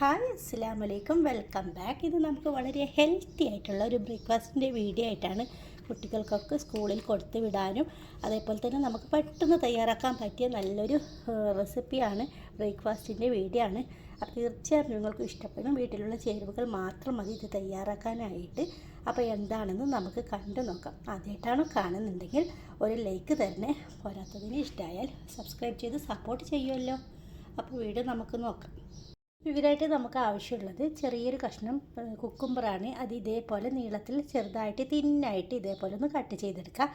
Hi അസ്സലാമു അലൈക്കും, welcome back. ഇത് നമുക്ക് വളരെ ഹെൽത്തി ആയിട്ടുള്ള ഒരു ബ്രേക്ക്ഫാസ്റ്റിൻ്റെ വീഡിയോ ആയിട്ടാണ്. കുട്ടികൾക്കൊക്കെ സ്കൂളിൽ കൊടുത്തു വിടാനും അതേപോലെ തന്നെ നമുക്ക് പെട്ടെന്ന് തയ്യാറാക്കാൻ പറ്റിയ നല്ലൊരു റെസിപ്പിയാണ്, ബ്രേക്ക്ഫാസ്റ്റിൻ്റെ വീഡിയോ ആണ്. അപ്പോൾ തീർച്ചയായും നിങ്ങൾക്ക് ഇഷ്ടപ്പെടും. വീട്ടിലുള്ള ചേരുവകൾ മാത്രം മതി ഇത് തയ്യാറാക്കാനായിട്ട്. അപ്പോൾ എന്താണെന്ന് നമുക്ക് കണ്ടു നോക്കാം. ആദ്യമായിട്ടാണ് കാണുന്നുണ്ടെങ്കിൽ ഒരു ലൈക്ക് തരണേ. പോരാത്തതിന് ഇഷ്ടമായാൽ സബ്സ്ക്രൈബ് ചെയ്ത് സപ്പോർട്ട് ചെയ്യുമല്ലോ. അപ്പോൾ വീഡിയോ നമുക്ക് നോക്കാം. ഇതിനായിട്ട് നമുക്ക് ആവശ്യമുള്ളത് ചെറിയൊരു കഷ്ണം കുക്കുംബറാണ്. അത് ഇതേപോലെ നീളത്തിൽ ചെറുതായിട്ട് തിന്നായിട്ട് ഇതേപോലെ ഒന്ന് കട്ട് ചെയ്തെടുക്കുക.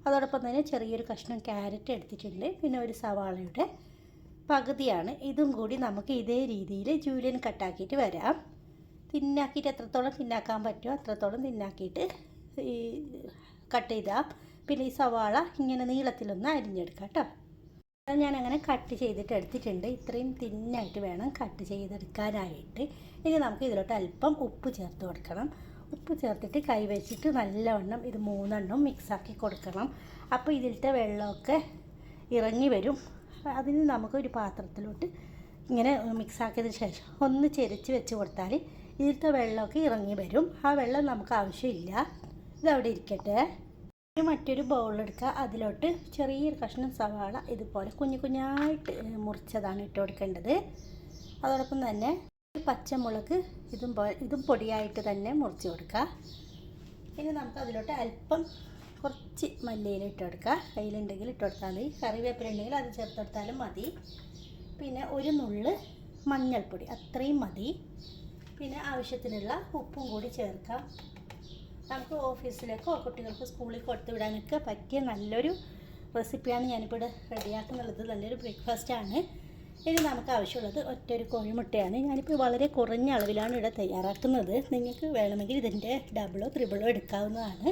അതോടൊപ്പം തന്നെ ചെറിയൊരു കഷ്ണം ക്യാരറ്റ് എടുത്തിട്ടുണ്ട്. പിന്നെ ഒരു സവാളയുടെ പകുതിയാണ്. ഇതും കൂടി നമുക്ക് ഇതേ രീതിയിൽ ജൂലിയൻ കട്ടാക്കിയിട്ട് വരാം. തിന്നാക്കിയിട്ട് എത്രത്തോളം തിന്നാക്കാൻ പറ്റുമോ അത്രത്തോളം തിന്നാക്കിയിട്ട് ഈ കട്ട് ചെയ്താൽ പിന്നെ ഈ സവാള ഇങ്ങനെ നീളത്തിലൊന്ന് അരിഞ്ഞെടുക്കാം കേട്ടോ. ഞാനങ്ങനെ കട്ട് ചെയ്തിട്ട് എടുത്തിട്ടുണ്ട്. ഇത്രയും തിന്നായിട്ട് വേണം കട്ട് ചെയ്തെടുക്കാനായിട്ട്. ഇനി നമുക്ക് ഇതിലോട്ട് അല്പം ഉപ്പ് ചേർത്ത് കൊടുക്കണം. ഉപ്പ് ചേർത്തിട്ട് കൈ വെച്ചിട്ട് നല്ലവണ്ണം ഇത് മൂന്നെണ്ണം മിക്സാക്കി കൊടുക്കണം. അപ്പോൾ ഇതിലത്തെ വെള്ളമൊക്കെ ഇറങ്ങി വരും. അതിന് നമുക്കൊരു പാത്രത്തിലോട്ട് ഇങ്ങനെ മിക്സാക്കിയതിന് ശേഷം ഒന്ന് ചെരിച്ച് വെച്ച് കൊടുത്താൽ ഇതിലത്തെ വെള്ളമൊക്കെ ഇറങ്ങി വരും. ആ വെള്ളം നമുക്ക് ആവശ്യമില്ല, ഇതവിടെ ഇരിക്കട്ടെ. മറ്റൊരു ബൗളെടുക്കുക. അതിലോട്ട് ചെറിയൊരു കഷ്ണം സവാള ഇതുപോലെ കുഞ്ഞു കുഞ്ഞായിട്ട് മുറിച്ചതാണ് ഇട്ട് കൊടുക്കേണ്ടത്. അതോടൊപ്പം തന്നെ പച്ചമുളക് ഇതും പൊടിയായിട്ട് തന്നെ മുറിച്ച് കൊടുക്കുക. ഇനി നമുക്ക് അതിലോട്ട് അല്പം കുറച്ച് മല്ലിയില ഇട്ട് കൊടുക്കുക. കയ്യിലുണ്ടെങ്കിൽ ഇട്ട് കൊടുത്താൽ മതി. കറിവേപ്പില ഉണ്ടെങ്കിൽ അത് ചേർത്തെടുത്താലും മതി. പിന്നെ ഒരു നുള്ള് മഞ്ഞൾപ്പൊടി, അത്രയും മതി. പിന്നെ ആവശ്യത്തിനുള്ള ഉപ്പും കൂടി ചേർക്കാം. നമുക്ക് ഓഫീസിലേക്കോ കുട്ടികൾക്ക് സ്കൂളിൽ കൊടുത്തു വിടാനൊക്കെ പറ്റിയ നല്ലൊരു റെസിപ്പിയാണ് ഞാനിപ്പോൾ ഇവിടെ റെഡിയാക്കുന്നുള്ളത്. നല്ലൊരു ബ്രേക്ക്ഫാസ്റ്റാണ്. ഇനി നമുക്ക് ആവശ്യമുള്ളത് ഒറ്റൊരു കോഴിമുട്ടയാണ്. ഞാനിപ്പോൾ വളരെ കുറഞ്ഞ അളവിലാണ് ഇവിടെ തയ്യാറാക്കുന്നത്. നിങ്ങൾക്ക് വേണമെങ്കിൽ ഇതിൻ്റെ ഡബിളോ ത്രിബിളോ എടുക്കാവുന്നതാണ്.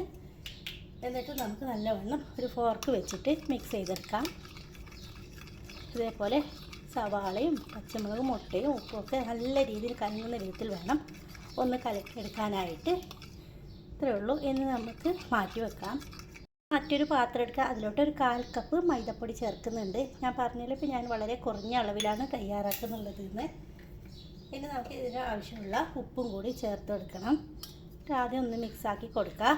എന്നിട്ട് നമുക്ക് നല്ലവണ്ണം ഒരു ഫോർക്ക് വെച്ചിട്ട് മിക്സ് ചെയ്തെടുക്കാം. ഇതേപോലെ സവാളയും പച്ചമുളകും മുട്ടയും ഉപ്പുമൊക്കെ നല്ല രീതിയിൽ കലങ്ങുന്ന വിധത്തിൽ വേണം ഒന്ന് കലക്കിയെടുക്കാനായിട്ട്. ഇത്രയേ ഉള്ളൂ. ഇനി നമുക്ക് മാറ്റി വെക്കാം. മറ്റൊരു പാത്രം എടുക്കുക. അതിലോട്ട് ഒരു 1/4 കപ്പ് മൈദപ്പൊടി ചേർക്കുന്നുണ്ട്. ഞാൻ പറഞ്ഞല്ലോ, ഇപ്പോൾ ഞാൻ വളരെ കുറഞ്ഞ അളവിലാണ് തയ്യാറാക്കുന്നുള്ളത് എന്ന്. ഇനി നമുക്ക് ഇതിന് ആവശ്യമുള്ള ഉപ്പും കൂടി ചേർത്ത് കൊടുക്കണം. ആദ്യം ഒന്ന് മിക്സാക്കി കൊടുക്കുക.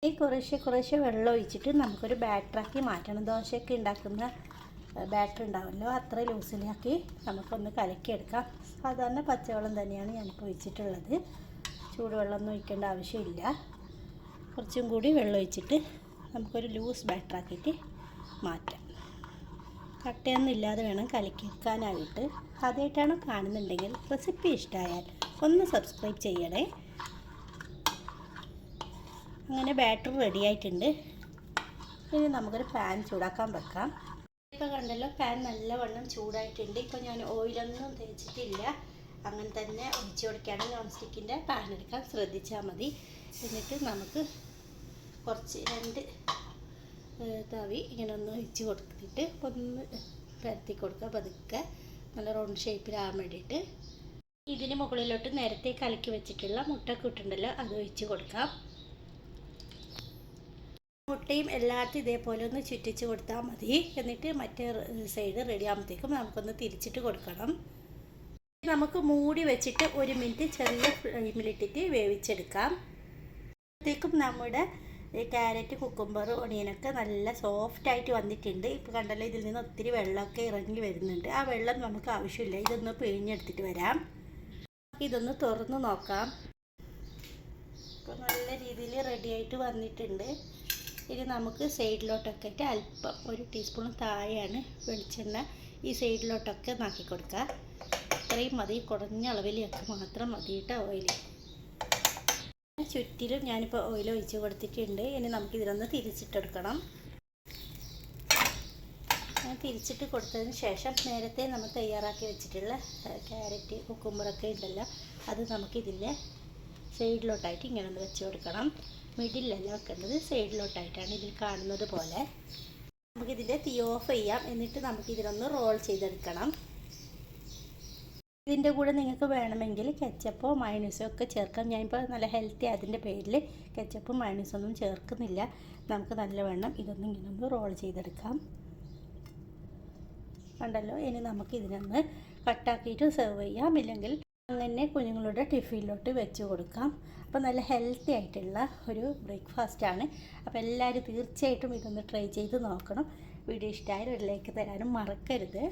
ഈ കുറേശ്ശെ വെള്ളം ഒഴിച്ചിട്ട് നമുക്കൊരു ബാറ്ററാക്കി മാറ്റണം. ദോശയൊക്കെ ഉണ്ടാക്കുന്ന ബാറ്റർ ഉണ്ടാവുമല്ലോ, അത്ര ലൂസിലാക്കി നമുക്കൊന്ന് കലക്കിയെടുക്കാം. സാധാരണ പച്ചവെള്ളം തന്നെയാണ് ഞാനിപ്പോൾ ഒഴിച്ചിട്ടുള്ളത്. ചൂടുവെള്ളമൊന്നും ഒഴിക്കേണ്ട ആവശ്യമില്ല. കുറച്ചും കൂടി വെള്ളം ഒഴിച്ചിട്ട് നമുക്കൊരു ലൂസ് ബാറ്ററാക്കിയിട്ട് മാറ്റാം. കട്ടയൊന്നും ഇല്ലാതെ വേണം കലക്കിയെടുക്കാനായിട്ട്. ആദ്യമായിട്ടാണ് കാണുന്നുണ്ടെങ്കിൽ റെസിപ്പി ഇഷ്ടമായാൽ ഒന്ന് സബ്സ്ക്രൈബ് ചെയ്യണേ. അങ്ങനെ ബാറ്റർ റെഡി ആയിട്ടുണ്ട്. ഇനി നമുക്കൊരു പാൻ ചൂടാക്കാൻ വെക്കാം. ഇപ്പോൾ കണ്ടല്ലോ, പാൻ നല്ലവണ്ണം ചൂടായിട്ടുണ്ട്. ഇപ്പോൾ ഞാൻ ഓയിലൊന്നും തേച്ചിട്ടില്ല, അങ്ങനെ തന്നെ ഒഴിച്ച് കൊടുക്കുകയാണ്. നോൺ സ്റ്റിക്കിൻ്റെ പാൻ എടുക്കാൻ ശ്രദ്ധിച്ചാൽ മതി. എന്നിട്ട് നമുക്ക് കുറച്ച് 2 തവി ഇങ്ങനെ ഒന്ന് ഒഴിച്ച് കൊടുത്തിട്ട് ഒന്ന് പരത്തി കൊടുക്കുക. പതുക്കെ നല്ല റൗണ്ട് ഷേപ്പിലാകാൻ വേണ്ടിയിട്ട്. ഇതിന് മുകളിലോട്ട് നേരത്തെ കലക്കി വെച്ചിട്ടുള്ള മുട്ടയൊക്കെ ഇട്ടുണ്ടല്ലോ, അത് ഒഴിച്ച് കൊടുക്കാം. മുട്ടയും എല്ലായിടത്തും ഇതേപോലെ ഒന്ന് ചുറ്റിച്ച് കൊടുത്താൽ മതി. എന്നിട്ട് മറ്റേ സൈഡ് റെഡി ആകുമ്പോഴത്തേക്കും നമുക്കൊന്ന് തിരിച്ചിട്ട് കൊടുക്കണം. നമുക്ക് മൂടി വെച്ചിട്ട് 1 മിനിറ്റ് ചെറിയ ഫ്ലെയിമിലിട്ടിട്ട് വേവിച്ചെടുക്കാം. അപ്പോഴത്തേക്കും നമ്മുടെ ക്യാരറ്റ്, കുക്കുംബർ, ഒണിയനൊക്കെ നല്ല സോഫ്റ്റായിട്ട് വന്നിട്ടുണ്ട്. ഇപ്പോൾ കണ്ടല്ലോ, ഇതിൽ നിന്ന് ഒത്തിരി വെള്ളമൊക്കെ ഇറങ്ങി വരുന്നുണ്ട്. ആ വെള്ളം നമുക്ക് ആവശ്യമില്ല. ഇതൊന്ന് പിഴിഞ്ഞെടുത്തിട്ട് വരാം. ഇതൊന്ന് തുറന്ന് നോക്കാം. ഇപ്പോൾ നല്ല രീതിയിൽ റെഡിയായിട്ട് വന്നിട്ടുണ്ട്. ഇനി നമുക്ക് സൈഡിലോട്ടൊക്കെ ഇട്ട് അല്പം 1 ടീസ്പൂൺ താഴെയാണ് വെളിച്ചെണ്ണ ഈ സൈഡിലോട്ടൊക്കെ നാക്കി കൊടുക്കുക. ഇത്രയും മതി. കുറഞ്ഞ അളവിലൊക്കെ മാത്രം മതി കേട്ടോ ഓയിൽ. ചുറ്റിലും ഞാനിപ്പോൾ ഓയിൽ ഒഴിച്ച് കൊടുത്തിട്ടുണ്ട്. ഇനി നമുക്കിതിലൊന്ന് തിരിച്ചിട്ടെടുക്കണം. തിരിച്ചിട്ട് കൊടുത്തതിന് ശേഷം നേരത്തെ നമ്മൾ തയ്യാറാക്കി വെച്ചിട്ടുള്ള ക്യാരറ്റ്, കുക്കുംബറൊക്കെ ഉണ്ടല്ലോ, അത് നമുക്കിതിൻ്റെ സൈഡിലോട്ടായിട്ട് ഇങ്ങനെ ഒന്ന് വെച്ച് കൊടുക്കണം. മിഡിലല്ല വെക്കേണ്ടത്, സൈഡിലോട്ടായിട്ടാണ് ഇതിൽ കാണുന്നത് പോലെ. നമുക്കിതിൻ്റെ തീ ഓഫ് ചെയ്യാം. എന്നിട്ട് നമുക്കിതിലൊന്ന് റോൾ ചെയ്തെടുക്കണം. ഇതിൻ്റെ കൂടെ നിങ്ങൾക്ക് വേണമെങ്കിൽ കെച്ചപ്പോ മയോണൈസോ ഒക്കെ ചേർക്കാം. ഞാനിപ്പോൾ നല്ല ഹെൽത്തി അതിൻ്റെ പേരിൽ കെച്ചപ്പും മയോണൈസൊന്നും ചേർക്കുന്നില്ല. നമുക്ക് നല്ലവണ്ണം ഇതൊന്നും ഇങ്ങനെ ഒന്ന് റോൾ ചെയ്തെടുക്കാം. കണ്ടല്ലോ. ഇനി നമുക്ക് ഇതിനൊന്ന് കട്ടാക്കിയിട്ട് സെർവ് ചെയ്യാം, ഇല്ലെങ്കിൽ അങ്ങനെ കുഞ്ഞുങ്ങളുടെ ടിഫിനിലോട്ട് വെച്ച് കൊടുക്കാം. അപ്പോൾ നല്ല ഹെൽത്തി ആയിട്ടുള്ള ഒരു ബ്രേക്ക്ഫാസ്റ്റാണ്. അപ്പോൾ എല്ലാവരും തീർച്ചയായിട്ടും ഇതൊന്ന് ട്രൈ ചെയ്ത് നോക്കണം. വീഡിയോ ഇഷ്ടമായാലും ഒരു ലൈക്ക് തരാനും മറക്കരുത്.